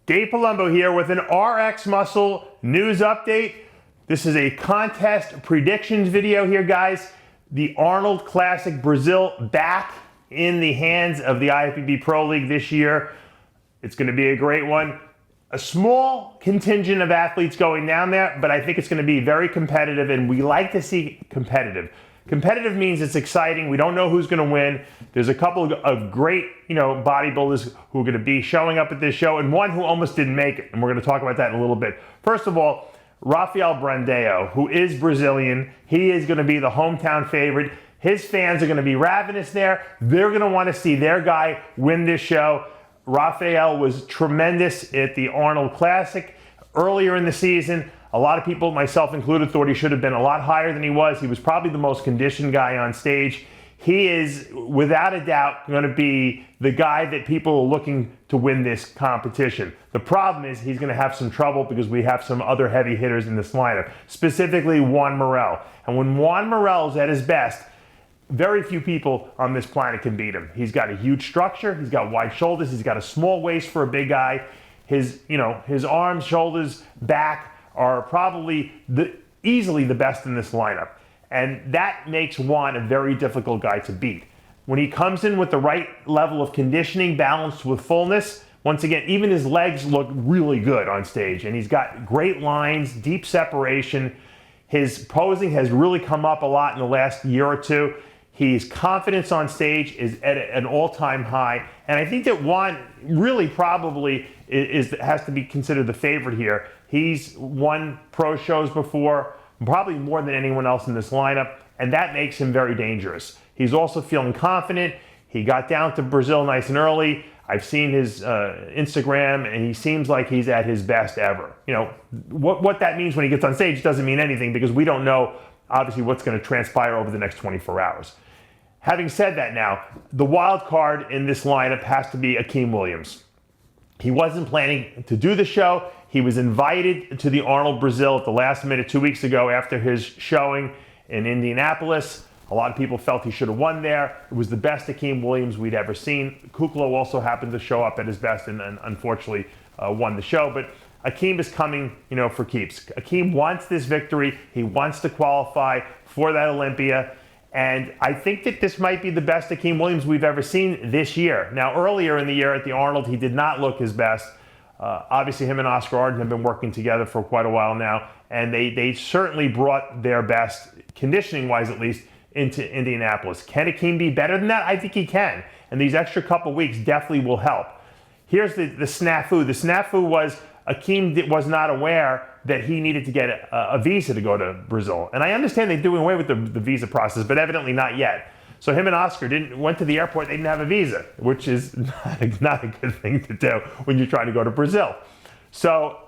Dave Palumbo here with an RX Muscle news update. This is a contest predictions video here, guys. The Arnold Classic Brazil back in the hands of the IFBB Pro League this year. It's going to be a great one. A small contingent of athletes going down there, but I think it's going to be very competitive, and we like to see competitive. Competitive means it's exciting. We don't know who's going to win. There's a couple of great, bodybuilders who are going to be showing up at this show, and one who almost didn't make it, and we're going to talk about that in a little bit. First of all, Rafael Brandao, who is Brazilian. He is going to be the hometown favorite. His fans are going to be ravenous there. They're going to want to see their guy win this show. Raphael was tremendous at the Arnold Classic earlier in the season. A lot of people, myself included, thought he should have been a lot higher than he was. He was probably the most conditioned guy on stage. He is, without a doubt, going to be the guy that people are looking to win this competition. The problem is he's going to have some trouble because we have some other heavy hitters in this lineup, specifically Juan Morel. And when Juan Morel is at his best, very few people on this planet can beat him. He's got a huge structure. He's got wide shoulders. He's got a small waist for a big guy. His arms, shoulders, back are probably easily the best in this lineup. And that makes Juan a very difficult guy to beat. When he comes in with the right level of conditioning balanced with fullness, once again, even his legs look really good on stage. And he's got great lines, deep separation. His posing has really come up a lot in the last year or two. His confidence on stage is at an all-time high. And I think that Juan really probably has to be considered the favorite here. He's won pro shows before, probably more than anyone else in this lineup, and that makes him very dangerous. He's also feeling confident. He got down to Brazil nice and early. I've seen his Instagram, and he seems like he's at his best ever. What that means when he gets on stage doesn't mean anything because we don't know, obviously, what's going to transpire over the next 24 hours. Having said that now, the wild card in this lineup has to be Akim Williams. He wasn't planning to do the show. He was invited to the Arnold Brazil at the last minute 2 weeks ago after his showing in Indianapolis. A lot of people felt he should have won there. It was the best Hakeem Williams we'd ever seen. Kuklo also happened to show up at his best and unfortunately won the show. But Akim is coming, for keeps. Akim wants this victory. He wants to qualify for that Olympia. And I think that this might be the best Akim Williams we've ever seen this year. Now, earlier in the year at the Arnold, he did not look his best. Obviously, him and Oscar Arden have been working together for quite a while now, and they certainly brought their best, conditioning-wise at least, into Indianapolis. Can Akim be better than that? I think he can, and these extra couple weeks definitely will help. Here's the snafu. The snafu was Akim was not aware that he needed to get a visa to go to Brazil. And I understand they're doing away with the visa process, but evidently not yet. So him and Oscar went to the airport, they didn't have a visa, which is not a good thing to do when you're trying to go to Brazil. So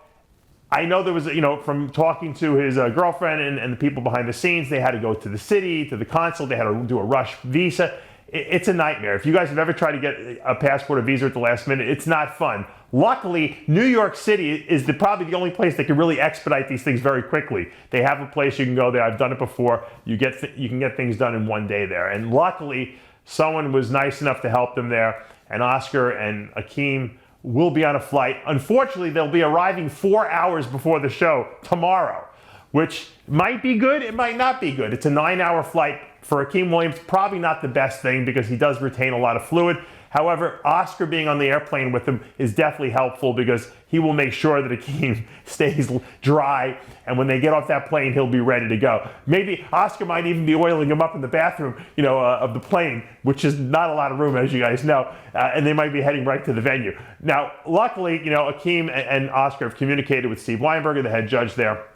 I know there was, from talking to his girlfriend and the people behind the scenes, they had to go to the city, to the consulate, they had to do a rush visa. It's a nightmare. If you guys have ever tried to get a passport or visa at the last minute, it's not fun. Luckily, New York City is probably the only place that can really expedite these things very quickly. They have a place you can go there. I've done it before. You can get things done in one day there. And luckily, someone was nice enough to help them there. And Oscar and Akim will be on a flight. Unfortunately, they'll be arriving 4 hours before the show tomorrow, which might be good. It might not be good. It's a 9-hour flight. For Akim Williams, probably not the best thing because he does retain a lot of fluid. However, Oscar being on the airplane with him is definitely helpful because he will make sure that Akim stays dry, and when they get off that plane, he'll be ready to go. Maybe Oscar might even be oiling him up in the bathroom, of the plane, which is not a lot of room, as you guys know, and they might be heading right to the venue. Now, luckily, Akim and Oscar have communicated with Steve Weinberger, the head judge there.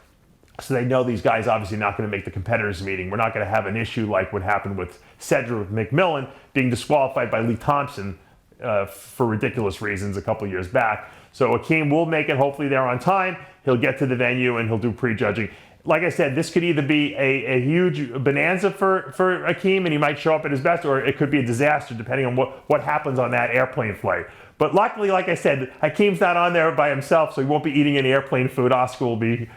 So they know these guys obviously not going to make the competitors meeting. We're not going to have an issue like what happened with Cedric McMillan being disqualified by Lee Thompson for ridiculous reasons a couple years back. So Akim will make it hopefully there on time. He'll get to the venue and he'll do prejudging. like I said, this could either be a huge bonanza for Akim, and he might show up at his best, or it could be a disaster depending on what happens on that airplane flight. But luckily, like I said, Hakim's not on there by himself, so he won't be eating any airplane food. Oscar will be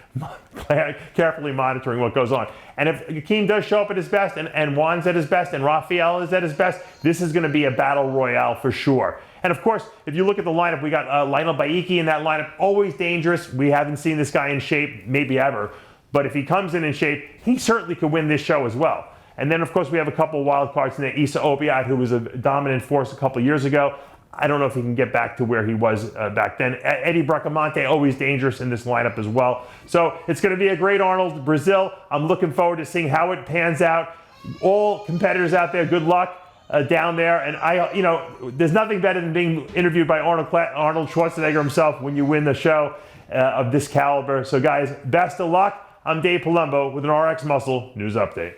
carefully monitoring what goes on. And if Hakeem does show up at his best, and Juan's at his best, and Raphael is at his best, this is going to be a battle royale for sure. And of course, if you look at the lineup, we got Lionel Baiki in that lineup, always dangerous. We haven't seen this guy in shape, maybe ever. But if he comes in shape, he certainly could win this show as well. And then, of course, we have a couple of wild cards in there. Issa Obiat, who was a dominant force a couple of years ago. I don't know if he can get back to where he was back then. Eddie Bracamonte, always dangerous in this lineup as well. So it's going to be a great Arnold Brazil. I'm looking forward to seeing how it pans out. All competitors out there, good luck down there. And there's nothing better than being interviewed by Arnold Schwarzenegger himself when you win the show of this caliber. So guys, best of luck. I'm Dave Palumbo with an RX Muscle News Update.